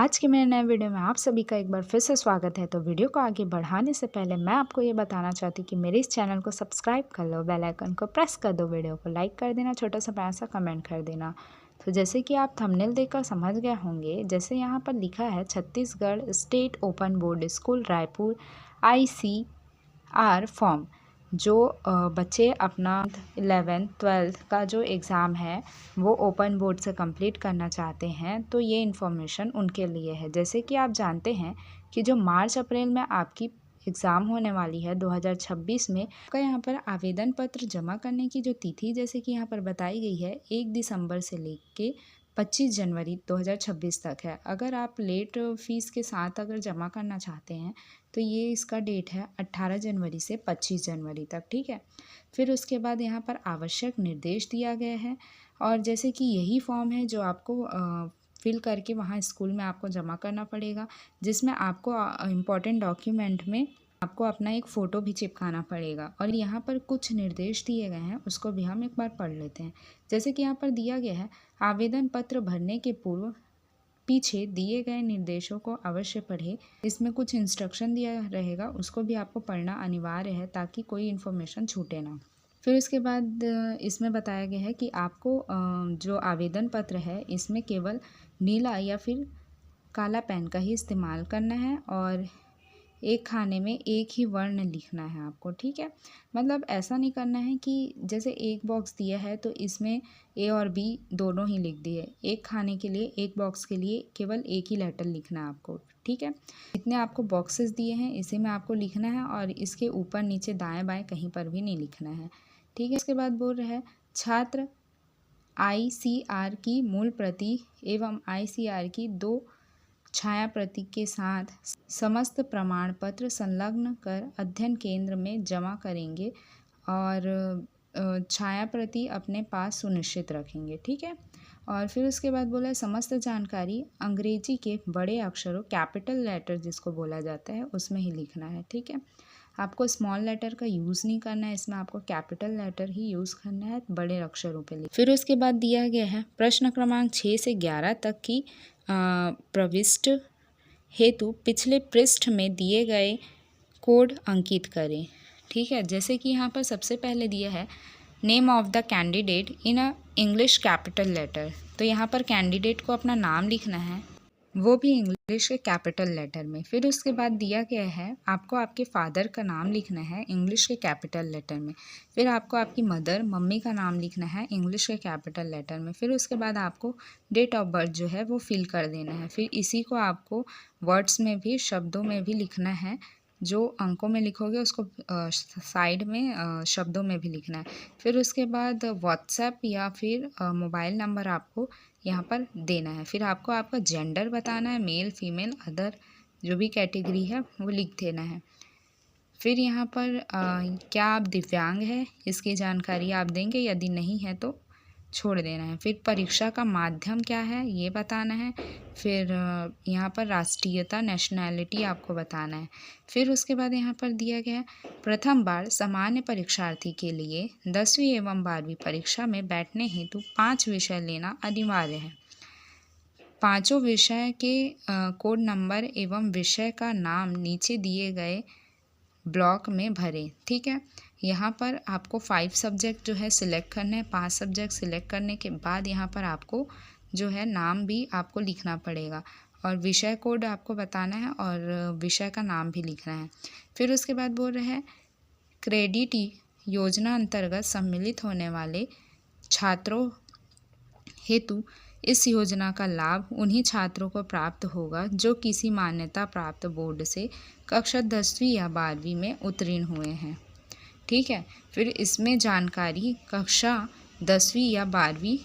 आज के मेरे नए वीडियो में आप सभी का एक बार फिर से स्वागत है। तो वीडियो को आगे बढ़ाने से पहले मैं आपको ये बताना चाहती हूँ कि मेरे इस चैनल को सब्सक्राइब कर लो, बेल आइकन को प्रेस कर दो, वीडियो को लाइक कर देना, छोटा सा प्यारा सा कमेंट कर देना। तो जैसे कि आप थंबनेल देखकर समझ गए होंगे, जैसे यहाँ पर लिखा है Chhattisgarh state open board school Raipur ICR form. जो बच्चे अपना 11th-12th का जो एग्ज़ाम है वो ओपन बोर्ड से कंप्लीट करना चाहते हैं, तो ये इन्फॉर्मेशन उनके लिए है। जैसे कि आप जानते हैं कि जो मार्च अप्रैल में आपकी एग्ज़ाम होने वाली है 2026 में, का यहाँ पर आवेदन पत्र जमा करने की जो तिथि जैसे कि यहाँ पर बताई गई है 1 दिसंबर से लेके 25 जनवरी 2026 तक है। अगर आप लेट फ़ीस के साथ अगर जमा करना चाहते हैं तो ये इसका डेट है 18 जनवरी से 25 जनवरी तक, ठीक है। फिर उसके बाद यहाँ पर आवश्यक निर्देश दिया गया है, और जैसे कि यही फॉर्म है जो आपको फिल करके वहाँ स्कूल में आपको जमा करना पड़ेगा, जिसमें आपको इम्पॉर्टेंट डॉक्यूमेंट में आपको अपना एक फ़ोटो भी चिपकाना पड़ेगा। और यहाँ पर कुछ निर्देश दिए गए हैं, उसको भी हम एक बार पढ़ लेते हैं। जैसे कि यहाँ पर दिया गया है, आवेदन पत्र भरने के पूर्व पीछे दिए गए निर्देशों को अवश्य पढ़ें। इसमें कुछ इंस्ट्रक्शन दिया रहेगा, उसको भी आपको पढ़ना अनिवार्य है ताकि कोई इन्फॉर्मेशन छूटे ना। फिर उसके बाद इसमें बताया गया है कि आपको जो आवेदन पत्र है इसमें केवल नीला या फिर काला पेन का ही इस्तेमाल करना है, और एक खाने में एक ही वर्ण लिखना है आपको, ठीक है। मतलब ऐसा नहीं करना है कि जैसे एक बॉक्स दिया है तो इसमें A और B दोनों ही लिख दिए। एक खाने के लिए एक बॉक्स के लिए केवल एक ही लेटर लिखना है आपको, ठीक है। इतने आपको बॉक्सेस दिए हैं, इसी में आपको लिखना है, और इसके ऊपर नीचे दाएं बाएं कहीं पर भी नहीं लिखना है, ठीक है। उसके बाद बोल रहा है, छात्र ICR की मूल प्रति एवं ICR की 2 छाया प्रति के साथ समस्त प्रमाण पत्र संलग्न कर अध्ययन केंद्र में जमा करेंगे, और छाया प्रति अपने पास सुनिश्चित रखेंगे, ठीक है। और फिर उसके बाद बोला, समस्त जानकारी अंग्रेजी के बड़े अक्षरों कैपिटल लेटर जिसको बोला जाता है उसमें ही लिखना है, ठीक है। आपको स्मॉल लेटर का यूज़ नहीं करना है, इसमें आपको कैपिटल लेटर ही यूज़ करना है, बड़े अक्षरों पे लिख। फिर उसके बाद दिया गया है, प्रश्न क्रमांक 6 से 11 तक की प्रविष्ट हेतु पिछले पृष्ठ में दिए गए कोड अंकित करें, ठीक है। जैसे कि यहाँ पर सबसे पहले दिया है, name of the candidate in a English capital letter. तो यहाँ पर कैंडिडेट को अपना नाम लिखना है, वो भी इंग्लिश के कैपिटल लेटर में। फिर उसके बाद दिया गया है, आपको आपके फादर का नाम लिखना है इंग्लिश के कैपिटल लेटर में। फिर आपको आपकी मम्मी का नाम लिखना है इंग्लिश के कैपिटल लेटर में। फिर उसके बाद आपको डेट ऑफ बर्थ जो है वो फिल कर देना है। फिर इसी को आपको वर्ड्स में भी, शब्दों में भी लिखना है। जो अंकों में लिखोगे उसको साइड में शब्दों में भी लिखना है। फिर उसके बाद व्हाट्सएप या फिर मोबाइल नंबर आपको यहाँ पर देना है। फिर आपको आपका जेंडर बताना है, मेल फीमेल अदर जो भी कैटेगरी है वो लिख देना है। फिर यहाँ पर क्या आप दिव्यांग है इसकी जानकारी आप देंगे, यदि नहीं है तो छोड़ देना है। फिर परीक्षा का माध्यम क्या है ये बताना है। फिर यहाँ पर राष्ट्रीयता नेशनैलिटी आपको बताना है। फिर उसके बाद यहाँ पर दिया गया है, प्रथम बार सामान्य परीक्षार्थी के लिए 10वीं एवं 12वीं परीक्षा में बैठने हेतु 5 विषय लेना अनिवार्य है। पाँचों विषय के कोड नंबर एवं विषय का नाम नीचे दिए गए ब्लॉक में भरें, ठीक है। यहाँ पर आपको 5 सब्जेक्ट जो है सिलेक्ट करने हैं। 5 सब्जेक्ट सिलेक्ट करने के बाद यहाँ पर आपको जो है नाम भी आपको लिखना पड़ेगा, और विषय कोड आपको बताना है, और विषय का नाम भी लिखना है। फिर उसके बाद बोल रहे हैं, क्रेडिट योजना अंतर्गत सम्मिलित होने वाले छात्रों हेतु इस योजना का लाभ उन्हीं छात्रों को प्राप्त होगा जो किसी मान्यता प्राप्त बोर्ड से कक्षा 10वीं या 12वीं में उत्तीर्ण हुए हैं, ठीक है। फिर इसमें जानकारी कक्षा 10वीं या 12वीं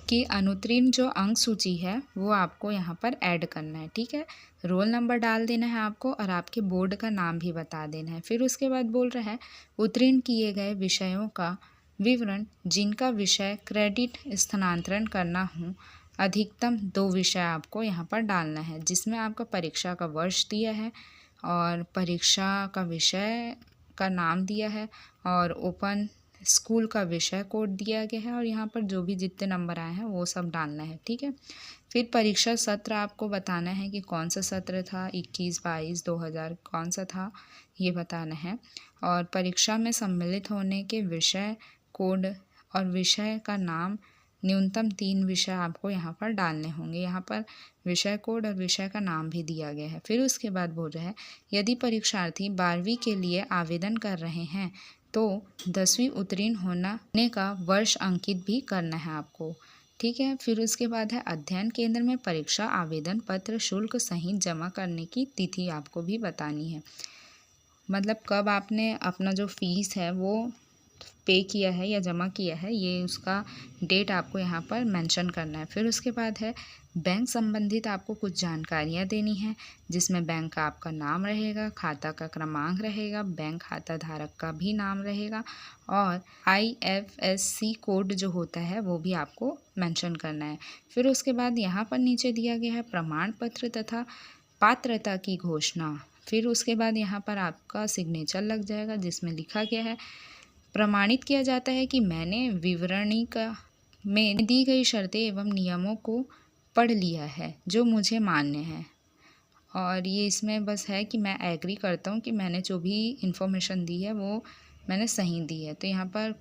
की अनुत्तीर्ण जो अंक सूची है वो आपको यहाँ पर ऐड करना है, ठीक है। रोल नंबर डाल देना है आपको, और आपके बोर्ड का नाम भी बता देना है। फिर उसके बाद बोल रहा है, उत्तीर्ण किए गए विषयों का विवरण जिनका विषय क्रेडिट स्थानांतरण करना हो, अधिकतम 2 विषय आपको यहाँ पर डालना है, जिसमें आपका परीक्षा का वर्ष दिया है, और परीक्षा का विषय का नाम दिया है, और ओपन स्कूल का विषय कोड दिया गया है, और यहाँ पर जो भी जितने नंबर आए हैं वो सब डालना है, ठीक है। फिर परीक्षा सत्र आपको बताना है कि कौन सा सत्र था, 21-22 2000 कौन सा था, ये बताना है। और परीक्षा में सम्मिलित होने के विषय कोड और विषय का नाम, न्यूनतम 3 विषय आपको यहाँ पर डालने होंगे। यहाँ पर विषय कोड और विषय का नाम भी दिया गया है। फिर उसके बाद बोल रहे हैं, यदि परीक्षार्थी 12वीं के लिए आवेदन कर रहे हैं तो 10वीं उत्तीर्ण होने का वर्ष अंकित भी करना है आपको, ठीक है। फिर उसके बाद है, अध्ययन केंद्र में परीक्षा आवेदन पत्र शुल्क सहित जमा करने की तिथि आपको भी बतानी है। मतलब कब आपने अपना जो फीस है वो पे किया है या जमा किया है, ये उसका डेट आपको यहाँ पर मेंशन करना है। फिर उसके बाद है, बैंक संबंधित आपको कुछ जानकारियाँ देनी है, जिसमें बैंक का आपका नाम रहेगा, खाता का क्रमांक रहेगा, बैंक खाता धारक का भी नाम रहेगा और IFSC कोड जो होता है वो भी आपको मेंशन करना है। फिर उसके बाद यहाँ पर नीचे दिया गया है प्रमाण पत्र तथा पात्रता की घोषणा। फिर उसके बाद यहाँ पर आपका सिग्नेचर लग जाएगा, जिसमें लिखा गया है, प्रमाणित किया जाता है कि मैंने विवरणी में दी गई शर्तें एवं नियमों को पढ़ लिया है जो मुझे मान्य है। और ये इसमें बस है कि मैं एग्री करता हूँ कि मैंने जो भी इन्फॉर्मेशन दी है वो मैंने सही दी है। तो यहाँ पर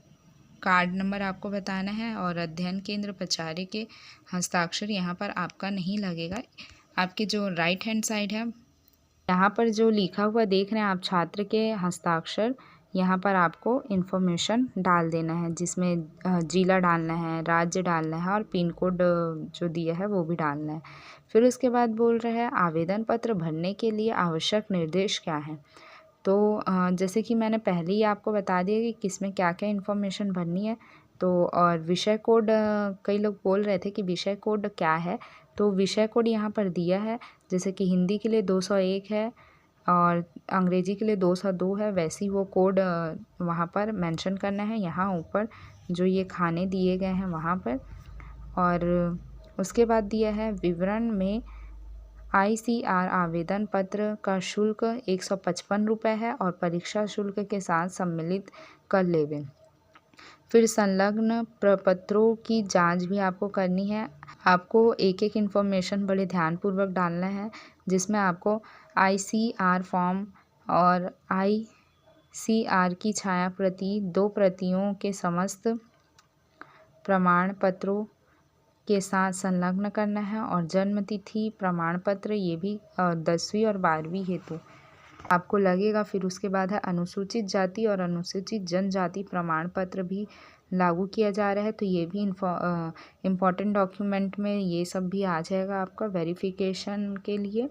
कार्ड नंबर आपको बताना है और अध्ययन केंद्र प्राचार्य के हस्ताक्षर यहाँ पर आपका नहीं लगेगा। आपके जो राइट हैंड साइड है, यहाँ पर जो लिखा हुआ देख रहे हैं आप, छात्र के हस्ताक्षर, यहाँ पर आपको इन्फॉर्मेशन डाल देना है, जिसमें जिला डालना है, राज्य डालना है और पिन कोड जो दिया है वो भी डालना है। फिर उसके बाद बोल रहे हैं, आवेदन पत्र भरने के लिए आवश्यक निर्देश क्या हैं। तो जैसे कि मैंने पहले ही आपको बता दिया कि किसमें क्या क्या इन्फॉर्मेशन भरनी है। तो और विषय कोड, कई लोग बोल रहे थे कि विषय कोड क्या है, तो विषय कोड यहाँ पर दिया है। जैसे कि हिंदी के लिए 201 है और अंग्रेजी के लिए 202 है, वैसे ही वो कोड वहाँ पर मेंशन करना है, यहाँ ऊपर जो ये खाने दिए गए हैं वहाँ पर। और उसके बाद दिया है, विवरण में ICR आवेदन पत्र का शुल्क 155 रुपये है और परीक्षा शुल्क के साथ सम्मिलित कर लेवें। फिर संलग्न प्रपत्रों की जांच भी आपको करनी है। आपको एक एक इन्फॉर्मेशन बड़े ध्यानपूर्वक डालना है, जिसमें आपको ICR फॉर्म और ICR की छाया प्रति, 2 प्रतियों के समस्त प्रमाण पत्रों के साथ संलग्न करना है और जन्म तिथि प्रमाण पत्र ये भी 10वीं और 12वीं हेतु आपको लगेगा। फिर उसके बाद है, अनुसूचित जाति और अनुसूचित जनजाति प्रमाण पत्र भी लागू किया जा रहा है, तो ये भी इम्पॉर्टेंट डॉक्यूमेंट में ये सब भी आ जाएगा आपका वेरिफिकेशन के लिए।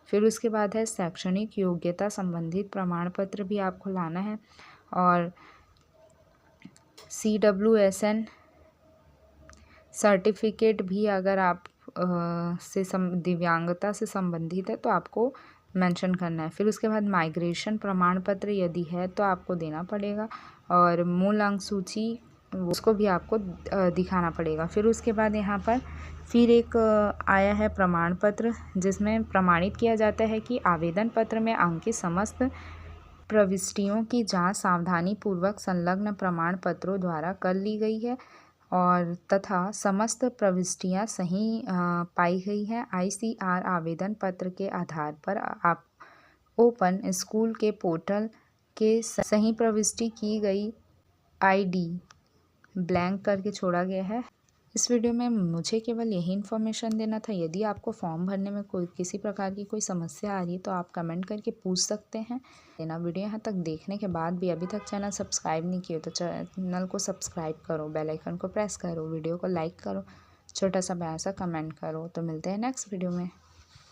फिर उसके बाद है, शैक्षणिक योग्यता संबंधित प्रमाण पत्र भी आपको लाना है और CWSN सर्टिफिकेट भी अगर आप दिव्यांगता से संबंधित है तो आपको मेंशन करना है। फिर उसके बाद माइग्रेशन प्रमाण पत्र यदि है तो आपको देना पड़ेगा और मूल अंक सूची उसको भी आपको दिखाना पड़ेगा। फिर उसके बाद यहाँ पर फिर एक आया है प्रमाण पत्र, जिसमें प्रमाणित किया जाता है कि आवेदन पत्र में अंकित समस्त प्रविष्टियों की जांच सावधानीपूर्वक संलग्न प्रमाण पत्रों द्वारा कर ली गई है और तथा समस्त प्रविष्टियां सही पाई गई हैं। ICR आवेदन पत्र के आधार पर आप ओपन स्कूल के पोर्टल के सही प्रविष्टि की गई ID ब्लैंक करके छोड़ा गया है। इस वीडियो में मुझे केवल यही इन्फॉर्मेशन देना था। यदि आपको फॉर्म भरने में कोई किसी प्रकार की कोई समस्या आ रही है तो आप कमेंट करके पूछ सकते हैं। लेना वीडियो यहाँ तक देखने के बाद भी अभी तक चैनल सब्सक्राइब नहीं किया तो चैनल को सब्सक्राइब करो, बेल आइकन को प्रेस करो, वीडियो को लाइक करो, छोटा सा प्यारा सा कमेंट करो। तो मिलते हैं नेक्स्ट वीडियो में।